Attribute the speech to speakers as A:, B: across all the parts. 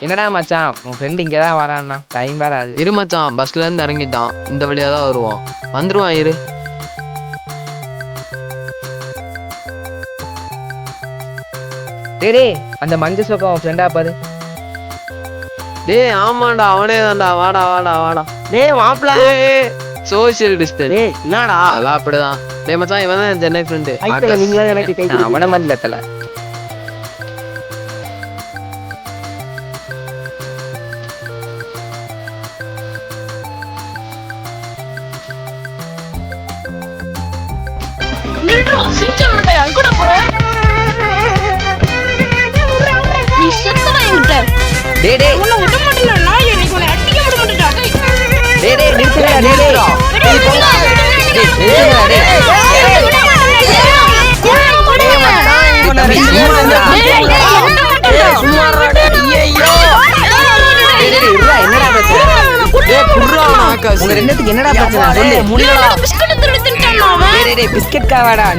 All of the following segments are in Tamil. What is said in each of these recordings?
A: என்னடா மச்சான், உன் ஃப்ரெண்டு இங்கே தான் வரான்னா? டைம் வேற ஆகுது.
B: இரு மச்சான், பஸ்லேருந்து இறங்கிட்டான். இந்த வழியாக தான் வருவான். வந்துடுவான் இரு.
A: டேய், அந்த மஞ்சள் சோக்கம் உன் ஃப்ரெண்டா பாரு.
B: டேய் ஆமாண்டா, அவனே தான்டா. வாடா வாடா வாடா.
C: டேய் மாப்பிள,
B: சோசியல் டிஸ்டன்ஸ்.
C: டேய் என்னடா
B: அதெல்லாம் அப்படிதான். டேய் மச்சான், இவன் தான் சென்னை ஃப்ரெண்டு.
C: நீங்களா எனக்கு
A: அவனை மாதிரி இல்லத்தல.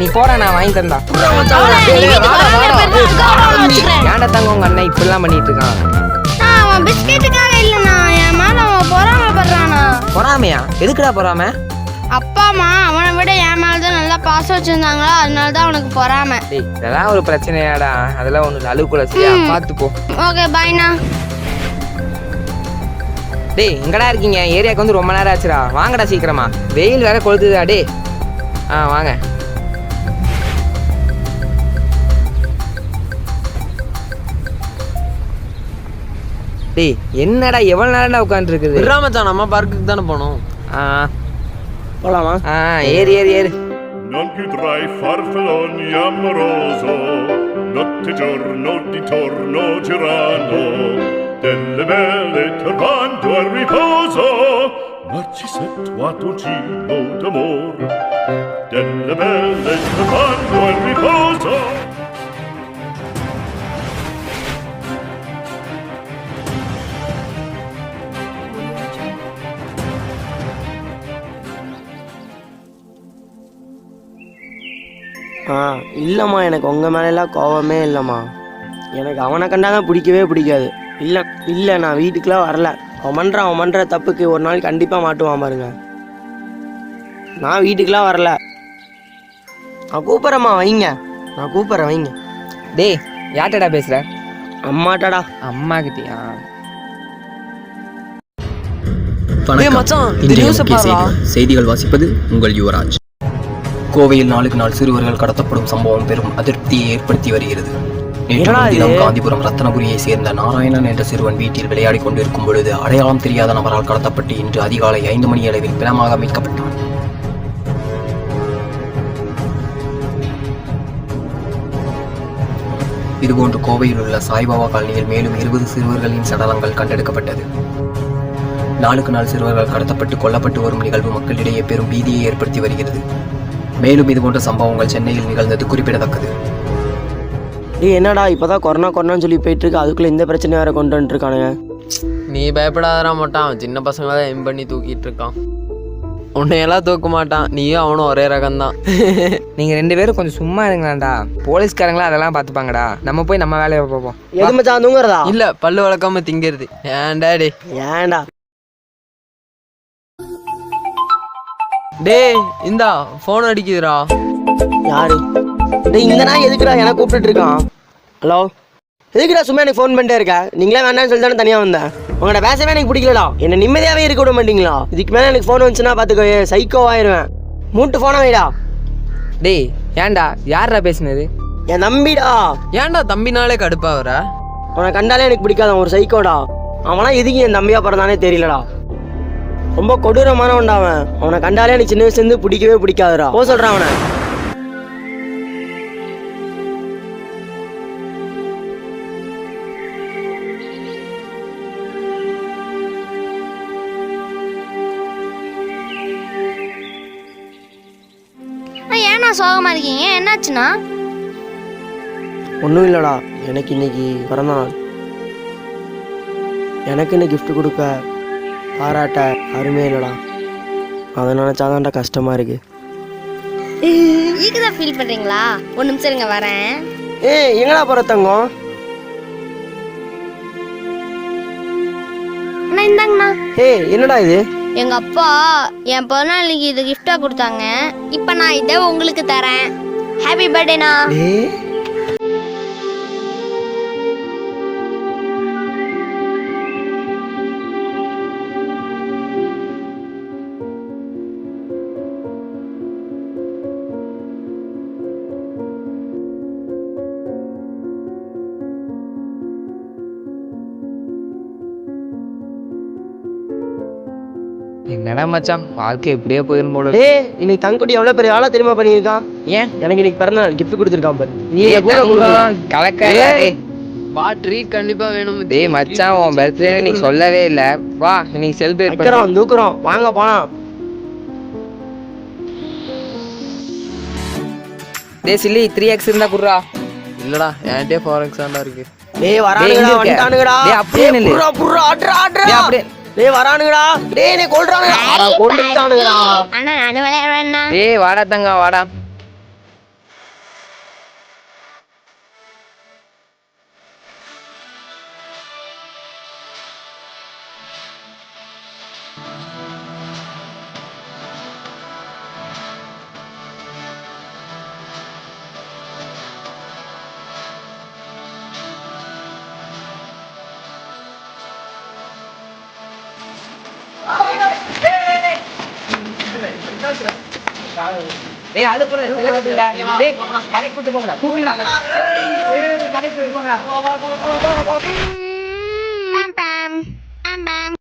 A: நீ போற, நான் வாங்கி தந்தா. ஏன்டா தங்க உங்க அண்ணன் இப்படிலாம் பண்ணிட்டு இருக்கான்? பொறாமையா? எதுக்குடா பொறாம?
D: அப்பா அம்மா அவனை விட என் மேலதான் நல்லா பாசம் வச்சிருந்தாங்களா, அதனாலதான் அவனுக்கு பொறாம.
A: இதெல்லாம் ஒரு பிரச்சனையாடா? அதெல்லாம் ஒண்ணு அழுக்குள்ள சரியா பாத்துப்போ.
D: ஓகே பாய்ண்ணா.
A: டேய் எங்கடா இருக்கீங்க? ஏரியாவுக்கு வந்து ரொம்ப நேரம் ஆச்சுடா. வாங்கடா சீக்கிரமா, வெயில் வேற கொளுத்துதா. டே வாங்க. டேய் என்னடா எவ்வளவு நேரம்டா உட்கார்ந்து இருக்குது?
B: மச்சான், நம்ம பார்க்குக்கு தானே போனோம்.
C: போலாமா?
A: ஏறு ஏறு ஏறு.
E: Non più tra i farfalloni amoroso, notte giorno di torno girano, delle belle turbando al riposo, Narcisetto a Tocino d'amor, delle belle turbando al riposo.
C: இல்லைம்மா, எனக்கு உங்கள் மேலெல்லாம் கோபமே இல்லைம்மா. எனக்கு அவனை கண்டாதான் பிடிக்கவே பிடிக்காது. இல்லை நான் வீட்டுக்கெலாம் வரல. அவன் பண்ணுற தப்புக்கு ஒரு நாள் கண்டிப்பாக மாட்டுவான் பாருங்க. நான் வீட்டுக்கெலாம் வரல. நான் கூப்பிட்றேம்மா, வைங்க. நான் கூப்பிட்றேன், வைங்க.
A: டேய் யார்டா பேசுற?
C: அம்மாட்டாடா.
A: அம்மா கிட்டியா?
F: செய்திகள் வாசிப்பது உங்கள் யுவராஜ். கோவையில் நாளுக்கு நாள் சிறுவர்கள் கடத்தப்படும் சம்பவம் பெரும் அதிருப்தியை ஏற்படுத்தி வருகிறது. நேற்று முன்தினம் காந்திபுரம் ரத்னபுரியை சேர்ந்த நாராயணன் என்ற சிறுவன் வீட்டில் விளையாடி கொண்டிருக்கும் பொழுது அடையாளம் தெரியாத நபரால் கடத்தப்பட்டு இன்று அதிகாலை 5 மணி அளவில் பிணமாக மீட்கப்பட்டான். இதுபோன்று கோவையில் உள்ள சாய்பாபா காலனியில் மேலும் 20 சிறுவர்களின் சடலங்கள் கண்டெடுக்கப்பட்டது. நாளுக்கு நாள் சிறுவர்கள் கடத்தப்பட்டு கொல்லப்பட்டு வரும் நிகழ்வு மக்களிடையே பெரும் பீதியை ஏற்படுத்தி வருகிறது. மேலும் இதுபோன்ற சம்பவங்கள் சென்னையில் நிகழ்ந்தது குறிப்பிடத்தக்கது.
C: என்னடா இப்பதான் கொரோனான்னு சொல்லி போயிட்டு இருக்கு, அதுக்குள்ள இந்த பிரச்சனை வேற கொண்டு வந்துருக்கானுங்க.
B: நீ பயப்படாதடா மாட்டான், சின்ன பசங்க தான் எம் பண்ணி தூக்கிட்டு இருக்கான். உன்னையெல்லாம் தூக்க மாட்டான், நீயும் அவனும் ஒரே ரகம்தான்.
A: நீங்க 2 பேரும் கொஞ்சம் சும்மா இருங்களாண்டா. போலீஸ்காரங்களா அதெல்லாம் பாத்துப்பாங்கடா. நம்ம போய் நம்ம வேலையை பார்ப்போம்.
C: எது மச்சான் தூங்குறதா?
B: இல்ல, பல்லு வளர்க்காம திங்கிறது. ஏன்டா டே?
C: ஏன்டா
B: டே இந்தா போன் அடிக்குதுடா.
C: யாரு? டேய் இந்த நாய் எதுக்குடா என்ன கூப்பிட்டு இருக்கான்? ஹலோ எதுக்குடா சும்மா எனக்கு ஃபோன் பண்ணிட்டே இருக்க? நீங்களே வேண்டாம்னு சொல்லி தானே தனியாக வந்தேன். உங்களோட பேசவே எனக்கு பிடிக்கலடா. என்னை நிம்மதியாகவே இருக்க விட மாட்டீங்களா? இதுக்கு மேலே எனக்கு ஃபோன் வந்துச்சுன்னா பார்த்துக்கோ, சைக்கோ ஆயிடுவேன். மூட்டு ஃபோனை வைடா.
A: டேய் ஏன்டா யார்டா பேசுனது?
C: என் தம்பிடா.
B: ஏன்டா தம்பினாலே கடுப்பாகிற?
C: அவனை கண்டாலே எனக்கு பிடிக்காத ஒரு சைக்கோடா. அவனா எதுக்கு என் தம்பியா பிறந்தானே தெரியலடா. ரொம்ப கொடூரமானவன்டா அவன். அவனை கண்டாலே எனக்கு சின்ன வயசுலேருந்து பிடிக்கவே பிடிக்காதுடா. போ சொல்கிறான் அவனை.
D: ஏன்னா சோகமா இருக்கீங்க? என்னாச்சுண்ணா?
C: ஒன்றும் இல்லைடா, எனக்கு இன்னைக்கு பிறந்த நாள். எனக்குன்னு gift கொடுக்க பாராட்ட அருமே இல்லைடா. அதை நினச்சாதான்டா கஷ்டமாக இருக்கு.
D: ஈக்குதான் ஃபீல் பண்றீங்களா? ஒரு நிமிஷம் இருங்க, வரேன்.
C: எங்கடா போகிற தங்கம்?
D: அண்ணா இந்தாங்கண்ணா.
C: என்னடா இது?
D: எங்க அப்பா என் பிறநாளைக்கு இது கிஃப்டா கொடுத்தாங்க. இப்போ நான் இதை உங்களுக்கு தரேன். ஹாப்பி பர்த்டேண்ணா.
A: என்னடா மச்சான் வாழ்க்கை எப்படியே போயிடும் போல.
C: இன்னைக்கு தங்கக்குடி எவ்வளோ பெரிய ஆளா தெரியுமா பண்ணியிருக்கான்?
A: ஏன்
C: எனக்கு இன்னைக்கு பிறந்த நாள் gift கொடுத்துருக்கான் பாரு. நீ
A: கலக்க.
B: வா ட்ரீட் கண்டிப்பாக வேணும்.
A: டேய் மச்சான் உன் பர்த்டே நீ சொல்லவே இல்லை. வா இன்னைக்கு செலிப்ரேட்
C: வைக்கிறோம், தூக்குறோம், வாங்க போலாம்.
A: டேய் சில்லி 3x இருந்தா குடுறா.
B: இல்லைடா என்கிட்டயே 4x தான்டா இருக்கு.
C: வரானுங்கடா, வந்துட்டானுங்கடா.
A: அப்படியே நில்லு.
C: புர்ரா ஆட்ரா.
A: அப்படியே
C: வரானுங்கடா. நீ கொல்றானுங்கடா. கொல்றானுங்கடா.
D: அண்ணா நான் விளையாடுறேன்னா.
A: டேய் வாடா தங்க வாடா. டேய் அது போற டேய் கரெக்ட் கூட்டி போங்கடா. கூப்பிடுடா. கரெக்ட் கூட்டி போங்கடா.
D: பம் பம் பம்.